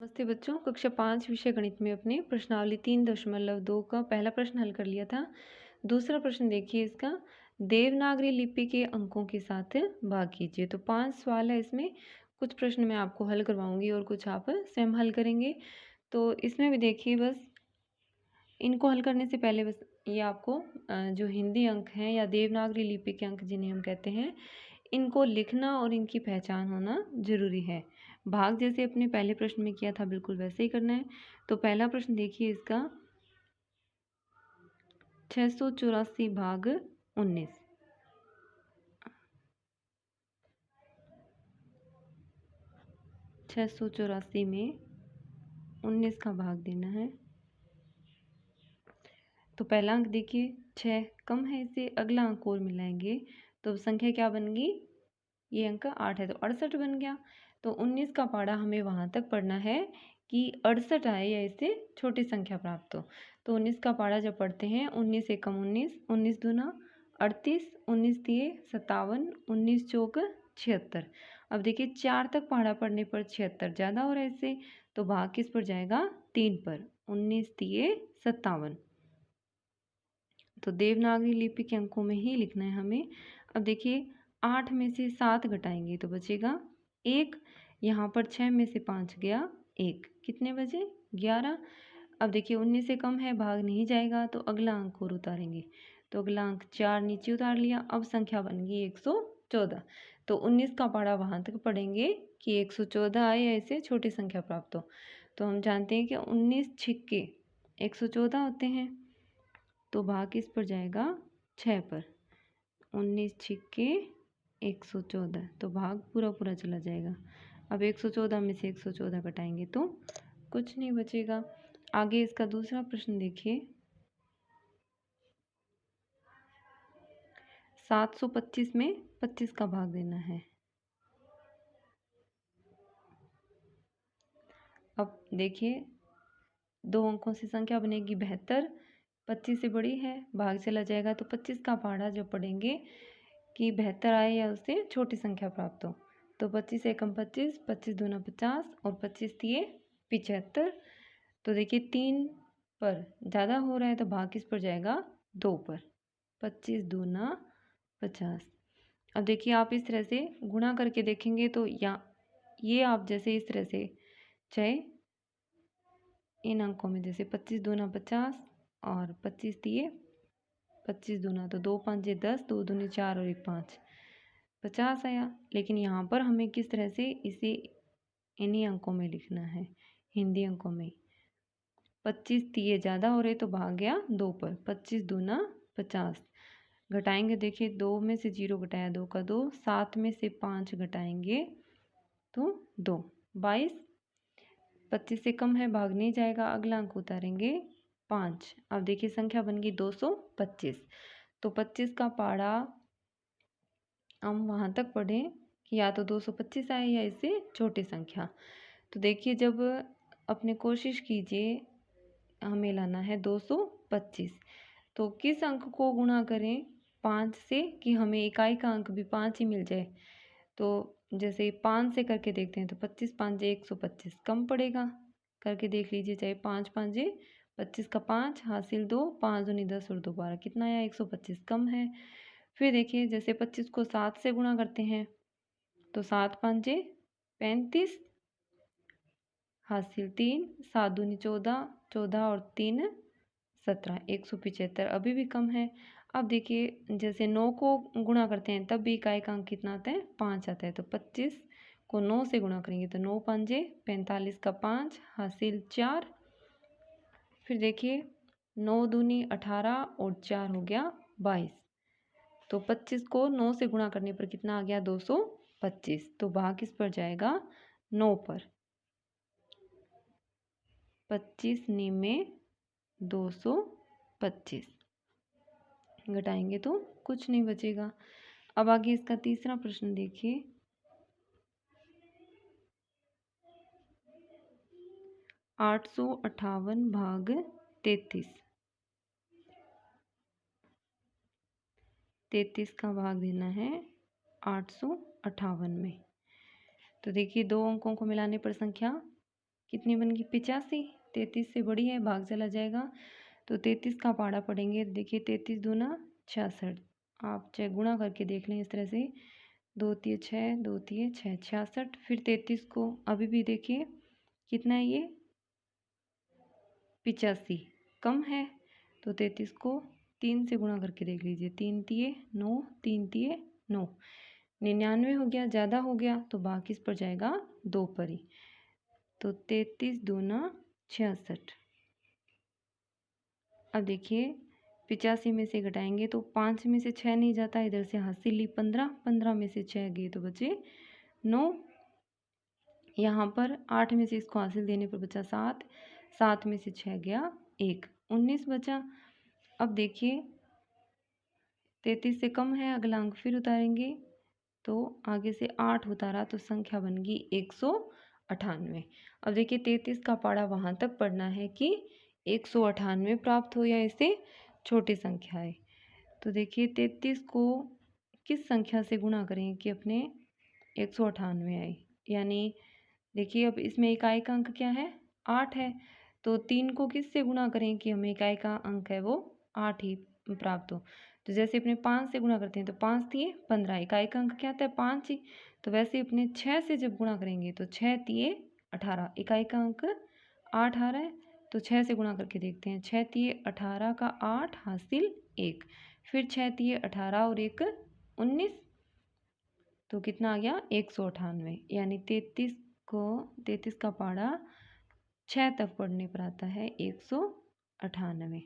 नमस्ते बच्चों, कक्षा 5 विषय गणित में अपने प्रश्नावली 3.2 का पहला प्रश्न हल कर लिया था। दूसरा प्रश्न देखिए इसका, देवनागरी लिपि के अंकों के साथ भाग कीजिए। तो 5 सवाल है इसमें, कुछ प्रश्न मैं आपको हल करवाऊंगी और कुछ आप स्वयं हल करेंगे। तो इसमें भी देखिए, बस इनको हल करने से पहले बस ये आपको जो हिंदी अंक हैं या देवनागरी लिपि के अंक जिन्हें हम कहते हैं, इनको लिखना और इनकी पहचान होना ज़रूरी है। भाग जैसे अपने पहले प्रश्न में किया था बिल्कुल वैसे ही करना है। तो पहला प्रश्न देखिए इसका, 684 भाग 19। 684 में 19 का भाग देना है। तो पहला अंक देखिए 6 कम है, इसे अगला अंक और मिलाएंगे तो संख्या क्या बन गई, ये अंक 8 है तो 68 बन गया। तो 19 का पाड़ा हमें वहाँ तक पढ़ना है कि 68 आए या इससे छोटी संख्या प्राप्त हो। तो 19 का पाड़ा जब पढ़ते हैं, 19 एकम 19, 19 दूना 38, 19 तिये 57, 19 चौक 76। अब देखिए 4 तक पाड़ा पढ़ने पर 76 ज़्यादा हो रहा है इससे, तो भाग किस पर जाएगा, 3 पर। 19 तिये 57। तो देवनागरी लिपि के अंकों में ही लिखना है हमें। अब देखिए 8 में से 7 घटाएंगे तो बचेगा 1। यहाँ पर 6 में से 5 गया 1, कितने बचे, 11। अब देखिए 19 से कम है, भाग नहीं जाएगा तो अगला अंक और उतारेंगे। तो अगला अंक 4 नीचे उतार लिया, अब संख्या बन गई 114। तो 19 का पाड़ा वहाँ तक पढ़ेंगे कि 114 आए या इससे छोटी संख्या प्राप्त हो। तो हम जानते हैं कि 19 छिक्के 114 होते हैं, तो भाग किस पर जाएगा, 6 पर। 19 छिक्के 114, तो भाग पूरा पूरा चला जाएगा। अब 114 में से 114 घटाएंगे तो कुछ नहीं बचेगा। आगे इसका दूसरा प्रश्न देखिए, 725 में 25 का भाग देना है। अब देखिए 2 अंकों से संख्या बनेगी 72, 25 से बड़ी है, भाग चला जाएगा तो 25 का पाड़ा जब पढ़ेंगे कि 72 आए या उससे छोटी संख्या प्राप्त हो। तो 25 एकम 25, 25 दूना 50 और 25 तिये 75। तो देखिए 3 पर ज़्यादा हो रहा है तो भाग किस पर जाएगा, 2 पर। 25 दूना 50। अब देखिए आप इस तरह से गुणा करके देखेंगे तो ये आप जैसे इस तरह से चाहे इन अंकों में, जैसे 25 दूना 50 और 25 तिये 25 दूना तो 2 5 10, 2 दूनी 4 और 1 5, 50 आया। लेकिन यहाँ पर हमें किस तरह से इसे इन्हीं अंकों में लिखना है, हिंदी अंकों में। 25 तिये ज़्यादा हो रहे तो भाग गया 2 पर। 25 दूना 50, घटाएंगे देखिए 2 में से 0 घटाया 2 का 2, 7 में से 5 घटाएंगे तो 2, 22। 25 से कम है, भाग नहीं जाएगा, अगला अंक उतारेंगे 5। अब देखिए संख्या बन गई 225। तो 25 का पाड़ा हम वहाँ तक पढ़ें कि या तो 225 आए या इससे छोटी संख्या। तो देखिए जब अपने कोशिश कीजिए, हमें लाना है 225, तो किस अंक को गुणा करें 5 से कि हमें इकाई का अंक भी 5 ही मिल जाए। तो जैसे 5 से करके देखते हैं तो 25 5 125 कम पड़ेगा, करके देख लीजिए, चाहे 5 5 25 का 5 हासिल 2, 5 दूनी 10 और 2 12, कितना आया, 125 कम है। फिर देखिए जैसे 25 को 7 से गुणा करते हैं तो 7 5 35 हासिल 3, 7 दूनी 14, 14 और 3 17, 175 अभी भी कम है। अब देखिए जैसे 9 को गुणा करते हैं तब भी इकाई का अंक कितना आता है, 5 आता है। तो 25 को 9 से गुणा करेंगे तो 9 5 45 का 5 हासिल 4। फिर देखिए 9 दूनी 18 और 4 हो गया 22। तो 25 को 9 से गुणा करने पर कितना आ गया, 225। तो भाग किस पर जाएगा, 9 पर। 25 निमे 225, घटाएंगे तो कुछ नहीं बचेगा। अब आगे इसका तीसरा प्रश्न देखिए, 858 भाग 33। 33 का भाग देना है 858 में। तो देखिए 2 अंकों को मिलाने पर संख्या कितनी बन गई 85। 33 से बड़ी है, भाग चला जाएगा तो 33 का पाड़ा पड़ेंगे। देखिए 33 दूना 66, आप चाहे गुणा करके देख लें इस तरह से, 2 तिये 6, 2 तिये 6, 66। फिर 33 को अभी भी देखिए कितना है ये 85, कम है तो 33 को 3 से गुणा करके देख लीजिए, 3 तिये 9, 3 तिये 9, 99 हो गया, ज़्यादा हो गया तो भाग किस पर जाएगा 2 पर ही। तो 33 दूना 66। अब देखिए 85 में से घटाएंगे तो 5 में से 6 नहीं जाता, इधर से हासिल ली 15, 15 में से 6 गए तो बचे 9, यहाँ पर 8 में से इसको हासिल देने पर बचा 7, 7 में से 6 गया 1, 19 बचा। अब देखिए 33 से कम है, अगला अंक फिर उतारेंगे तो आगे से 8 उतारा तो संख्या बन गई 198। अब देखिए 33 का पाड़ा वहाँ तक पढ़ना है कि 198 प्राप्त हो या इससे छोटी संख्या है। तो देखिए 33 को किस संख्या से गुणा करें कि अपने 198 आए, यानी देखिए अब इसमें इकाई का अंक क्या है 8 है, तो 3 को किस से गुणा करें कि हमें इकाई का अंक है वो 8 ही प्राप्त हो। तो जैसे अपने 5 से गुणा करते हैं तो 5 तिये 15, इकाई का अंक क्या आता है 5 ही। तो वैसे अपने 6 से जब गुणा करेंगे तो 6 तिये 18, इकाई का अंक 8 आ रहा है तो 6 से गुणा करके देखते हैं, 6 तिये 18 का 8 हासिल 1, फिर 6 तिये 18 और 1 19, तो कितना आ गया 198, यानी 33 का पाड़ा 6 तक पढ़ने पर आता है 198।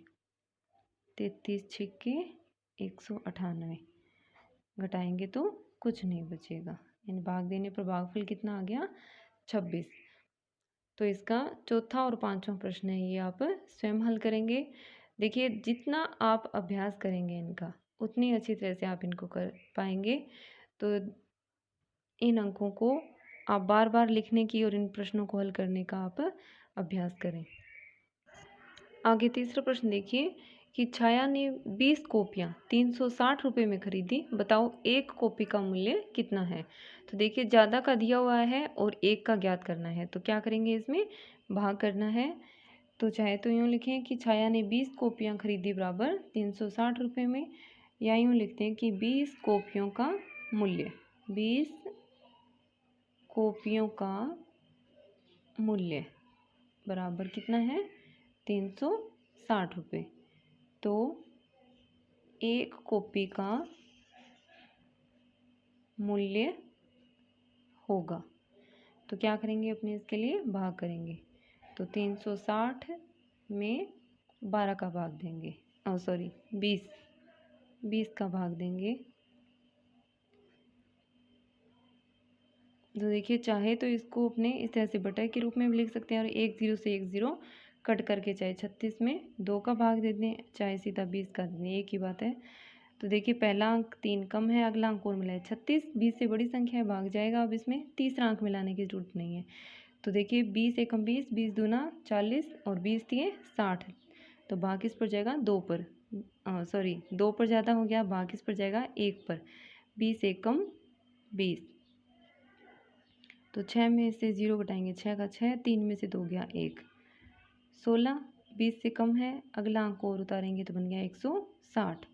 33 छिक्के 198, घटाएंगे तो कुछ नहीं बचेगा, यानी भाग देने पर भागफल कितना आ गया 26। तो इसका चौथा और पांचवा प्रश्न है, ये आप स्वयं हल करेंगे। देखिए जितना आप अभ्यास करेंगे इनका उतनी अच्छी तरह से आप इनको कर पाएंगे। तो इन अंकों को आप बार बार लिखने की और इन प्रश्नों को हल करने का आप अभ्यास करें। आगे तीसरा प्रश्न देखिए कि छाया ने 20 कॉपियाँ 360 रुपये में खरीदी, बताओ एक कॉपी का मूल्य कितना है। तो देखिए ज़्यादा का दिया हुआ है और एक का ज्ञात करना है, तो क्या करेंगे इसमें भाग करना है। तो चाहे तो यूँ लिखें कि छाया ने 20 कॉपियाँ खरीदी बराबर 360 रुपये में, या यूँ लिखते हैं कि 20 कॉपियों का मूल्य, 20 कॉपियों का मूल्य बराबर कितना है 360 रुपये। तो एक कॉपी का मूल्य होगा, तो क्या करेंगे अपने इसके लिए भाग करेंगे। तो 360 में 12 का भाग देंगे, 20 का भाग देंगे। तो देखिए चाहे तो इसको अपने इस तरह से बटा के रूप में भी लिख सकते हैं, और 1 0 से 1 0 कट करके चाहे 36 में 2 का भाग दे दें, चाहे सीधा 20 का दे दें, एक ही बात है। तो देखिए पहला अंक 3 कम है, अगला अंक और मिला है 36, 20 से बड़ी संख्या है, भाग जाएगा। अब इसमें तीसरा अंक मिलाने की जरूरत नहीं है। तो देखिए 20 एकम 20, 20 दूना 40 और 20 तिये 60, तो भाग किस पर जाएगा 2 पर, 2 पर ज़्यादा हो गया, भाग किस पर जाएगा 1 पर। 20 एकम 20, तो 6 में से 0 घटाएंगे, 6 का 6, 3 में से 2 गया 1, 16। 20 से कम है, अगला अंक और उतारेंगे तो बन गया 160।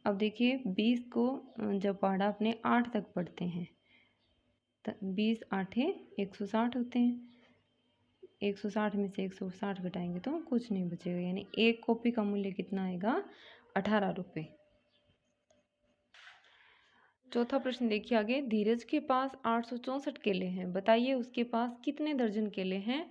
अब देखिए 20 को जब पहाड़ा अपने 8 तक पढ़ते हैं, 20 आठे 160 होते हैं, 160 में से 160 घटाएंगे तो कुछ नहीं बचेगा, यानी एक कॉपी का मूल्य कितना आएगा 18 रुपये। चौथा प्रश्न देखिए आगे, धीरज के पास 864 केले हैं, बताइए उसके पास कितने दर्जन केले हैं।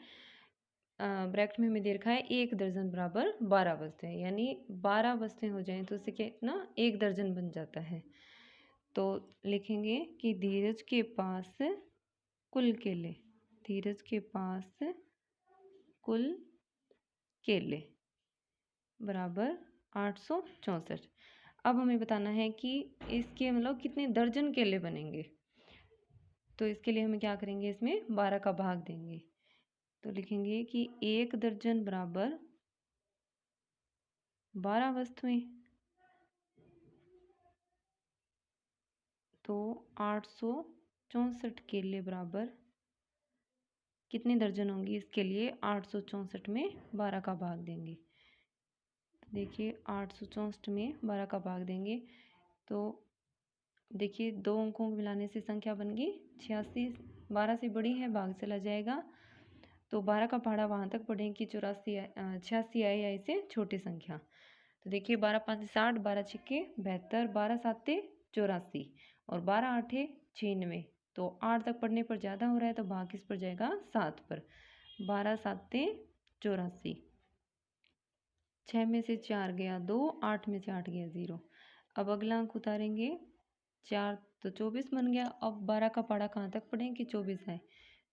ब्रैकेट में हमें दे रखा है 1 दर्जन बराबर 12 वस्तुएं, यानी 12 वस्तुएं हो जाएं तो उससे कितना 1 दर्जन बन जाता है। तो लिखेंगे कि धीरज के पास कुल केले, धीरज के पास कुल केले बराबर 864। अब हमें बताना है कि इसके मतलब कितने दर्जन केले बनेंगे। तो इसके लिए हमें क्या करेंगे, इसमें 12 का भाग देंगे, तो लिखेंगे कि 1 दर्जन बराबर 12 वस्तुएं, तो 864 केले बराबर कितनी दर्जन होंगी, इसके लिए 864 में 12 का भाग देंगे। देखिए 864 में 12 का भाग देंगे तो देखिए 2 अंकों को मिलाने से संख्या बन गई 86। 12 से बड़ी है, भाग चला जाएगा तो 12 का पहाड़ा वहाँ तक पढ़ें कि 86 आए या इससे छोटी संख्या। तो देखिए 12 5 60, 12 6 72, 12 7 84 और 12 8 96। तो 8 तक पढ़ने पर ज़्यादा हो रहा है तो भाग किस पर जाएगा, 7 पर। 12 7 84, 6 में से 4 गया 2, 8 में से 8 गया 0। अब अगला अंक उतारेंगे 4 तो 24 बन गया। अब 12 का पहाड़ा कहाँ तक पढ़ें कि 24 है,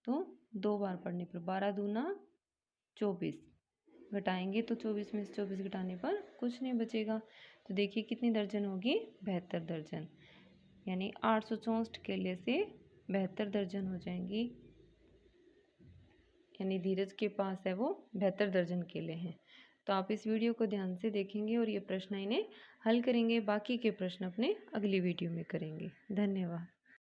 तो 2 बार पढ़ने पर 12 दूना 24, घटाएंगे तो 24 में से 24 घटाने पर कुछ नहीं बचेगा। तो देखिए कितनी दर्जन होगी, 72 दर्जन, यानी 864 केले से 72 दर्जन हो जाएंगी। यानी धीरज के पास है वो 72 दर्जन केले हैं। तो आप इस वीडियो को ध्यान से देखेंगे और ये प्रश्न इन्हें हल करेंगे। बाकी के प्रश्न अपने अगली वीडियो में करेंगे। धन्यवाद।